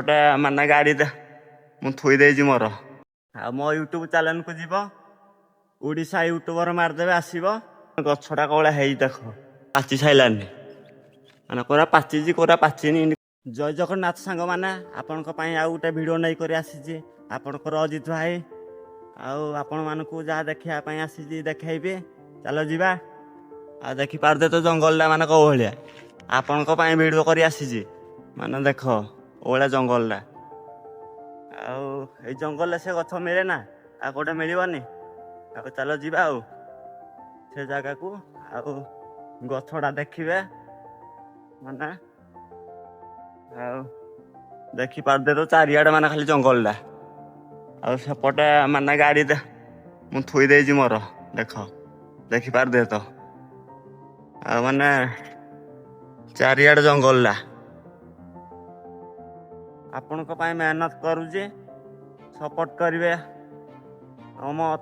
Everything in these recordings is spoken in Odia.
ଗୋଟେ ମାନେ ଗାଡି ମୁଁ ଥୋଇ ଦେଇଛି ମୋର। ଆଉ ମୋ ୟୁଟ୍ୟୁବ ଚ୍ୟାନେଲକୁ ଯିବ, ଓଡ଼ିଶା ୟୁଟ୍ୟୁବର ମାରିଦେବେ ଆସିବ। ଗଛଟା କୋଉଭଳିଆ ହେଇଛି ଦେଖ, ପାଚି ସାଇଲାନି, ମାନେ କୋରା ପାଚିଛି କୋରା ପାଚିନି। ଜୟ ଜଗନ୍ନାଥ ସାଙ୍ଗମାନେ, ଆପଣଙ୍କ ପାଇଁ ଆଉ ଗୋଟେ ଭିଡ଼ିଓ ନେଇକରି ଆସିଛି। ଆପଣଙ୍କର ଅଜିତ ଭାଇ ଆଉ ଆପଣମାନଙ୍କୁ ଯାହା ଦେଖିବା ପାଇଁ ଆସିଛି ଦେଖେଇବି। ଚାଲ ଯିବା। ଆଉ ଦେଖିପାରୁଥିବେ ତ ଜଙ୍ଗଲଟା ମାନେ କୋଉ ଭଳିଆ, ଆପଣଙ୍କ ପାଇଁ ଭିଡ଼ିଓ କରି ଆସିଛି। ମାନେ ଦେଖ ଓଭଳିଆ ଜଙ୍ଗଲଟା। ଆଉ ଏଇ ଜଙ୍ଗଲରେ ସେ ଗଛ ମିଳେ ନା, ଆଉ କୋଉଟା ମିଳିବନି। ଆଉ ଚାଲ ଯିବା ଆଉ ସେ ଜାଗାକୁ। ଆଉ ଗଛଟା ଦେଖିବେ ମାନେ, ଆଉ ଦେଖିପାରୁଥିବେ ତ ଚାରିଆଡେ ମାନେ ଖାଲି ଜଙ୍ଗଲଟା। ଆଉ ସେପଟେ ମାନେ ଗାଡି ମୁଁ ଥୋଇ ଦେଇଛି ମୋର, ଦେଖ ଦେଖିପାରୁଥିବେ ତ। ଆଉ ମାନେ ଚାରିଆଡେ ଜଙ୍ଗଲଟା। ଆପଣଙ୍କ ପାଇଁ ମେହନତ କରୁଛି, ସପୋର୍ଟ କରିବେ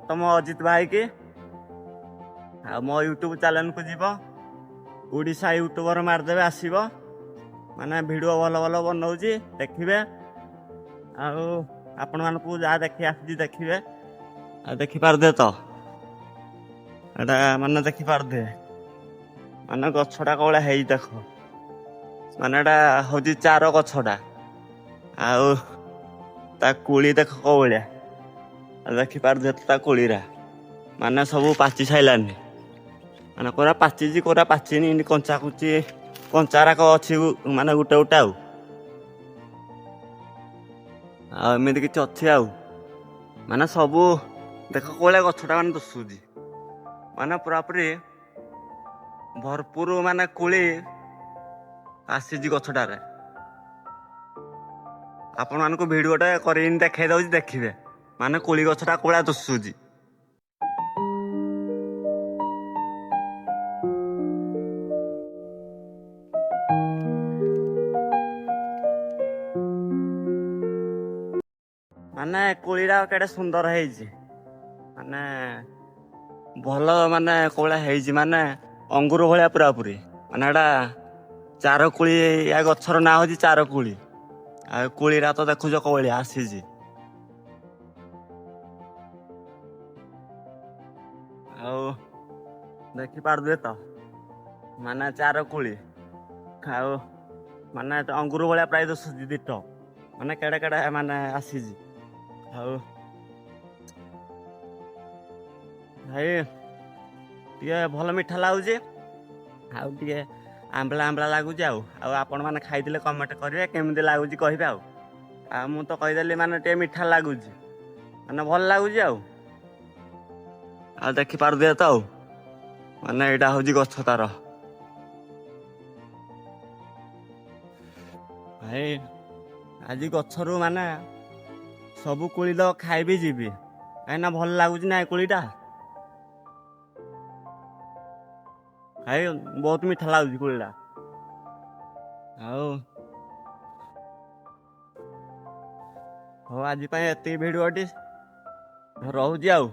ତମ ଅଜିତ ଭାଇ କି। ଆଉ ମୋ ୟୁଟ୍ୟୁବ ଚ୍ୟାନେଲକୁ ଯିବ, ଓଡ଼ିଶା ୟୁଟ୍ୟୁବର ମାରିଦେବେ ଆସିବ। ମାନେ ଭିଡ଼ିଓ ଭଲ ଭଲ ବନଉଛି ଦେଖିବେ। ଆଉ ଆପଣମାନଙ୍କୁ ଯାହା ଦେଖି ଆସିଛି ଦେଖିବେ। ଆଉ ଦେଖିପାରୁଥିବେ ତ, ଏଇଟା ମାନେ ଦେଖିପାରୁଥିବେ ମାନେ ଗଛଟା କୋଉଭଳିଆ ହେଇଛି ଦେଖ। ମାନେ ଏଇଟା ହଉଛି ଚାର ଗଛଟା। ଆଉ ତା କୁଳି ଦେଖ କୋଉ ଭଳିଆ, ଦେଖିପାରୁଥିବେ ତା କୁଳିରା ମାନେ ସବୁ ପାଚି ସାଇଲାନି। ମାନେ କୋରା ପାଚିଛି କୋରା ପାଚିନି, ଏମିତି କଞ୍ଚା କଞ୍ଚାରାକ ଅଛି ମାନେ ଗୋଟେ ଗୋଟେ। ଆଉ ଏମିତି କିଛି ଅଛି ଆଉ, ମାନେ ସବୁ ଦେଖ କୋଉଭଳିଆ ଗଛଟା ମାନେ ଦୁଶୁଛି। ମାନେ ପୁରାପୁରି ଭରପୁର ମାନେ କୁଳି ଆସିଛି ଗଛଟାରେ। ଆପଣମାନଙ୍କୁ ଭିଡ଼ିଓଟା କରିକି ଦେଖେଇ ଦଉଛି ଦେଖିବେ, ମାନେ କୁଳି ଗଛଟା କୋଉଭଳିଆ ଦୁଶୁଛି। ମାନେ କୋଳିଟା କେଡେ ସୁନ୍ଦର ହେଇଛି, ମାନେ ଭଲ ମାନେ କୋଉଭଳିଆ ହେଇଛି, ମାନେ ଅଙ୍ଗୁର ଭଳିଆ ପୁରାପୁରି। ମାନେ ଏଇଟା ଚାର କୁଳି, ୟା ଗଛର ନାଁ ହଉଛି ଚାର କୁଳି। ଆଉ କୁଳିରା ତ ଦେଖୁଛ କୋଉ ଭଳିଆ ଆସିଛି। ଆଉ ଦେଖିପାରୁଥିବେ ତ ମାନେ ଚାର କୁଳି। ଆଉ ମାନେ ଅଙ୍ଗୁର ଭଳିଆ ପ୍ରାୟ ଦିଶୁଛି ଦିଟ, ମାନେ କେଡେ କେଡେ ମାନେ ଆସିଛି। ଆଉ ଭାଇ ଟିକେ ଭଲ ମିଠା ଲାଗୁଛି, ଆଉ ଟିକେ ଆମ୍ବଳା ଆମ୍ବଳା ଲାଗୁଛି। ଆଉ ଆପଣମାନେ ଖାଇଥିଲେ କମେଣ୍ଟ କରିବେ କେମିତି ଲାଗୁଛି କହିବେ। ଆଉ ମୁଁ ତ କହିଦେଲି ମାନେ ଟିକେ ମିଠା ଲାଗୁଛି, ମାନେ ଭଲ ଲାଗୁଛି। ଆଉ ଦେଖିପାରୁଥିବେ ତ, ଆଉ ମାନେ ଏଇଟା ହଉଛି ଗଛ ତାର। ଭାଇ ଆଜି ଗଛରୁ ମାନେ ସବୁ କୋଳି ତ ଖାଇବି ଯିବି, କାହିଁକିନା ଭଲ ଲାଗୁଛି ନା ଏ କୋଳିଟା। ଭାଇ ବହୁତ ମିଠା ଲାଗୁଛି କୋଳିଟା। ଆଉ ହଉ ଆଜି ପାଇଁ ଏତିକି ଭିଡ଼ିଓଟି ରହୁଛି ଆଉ।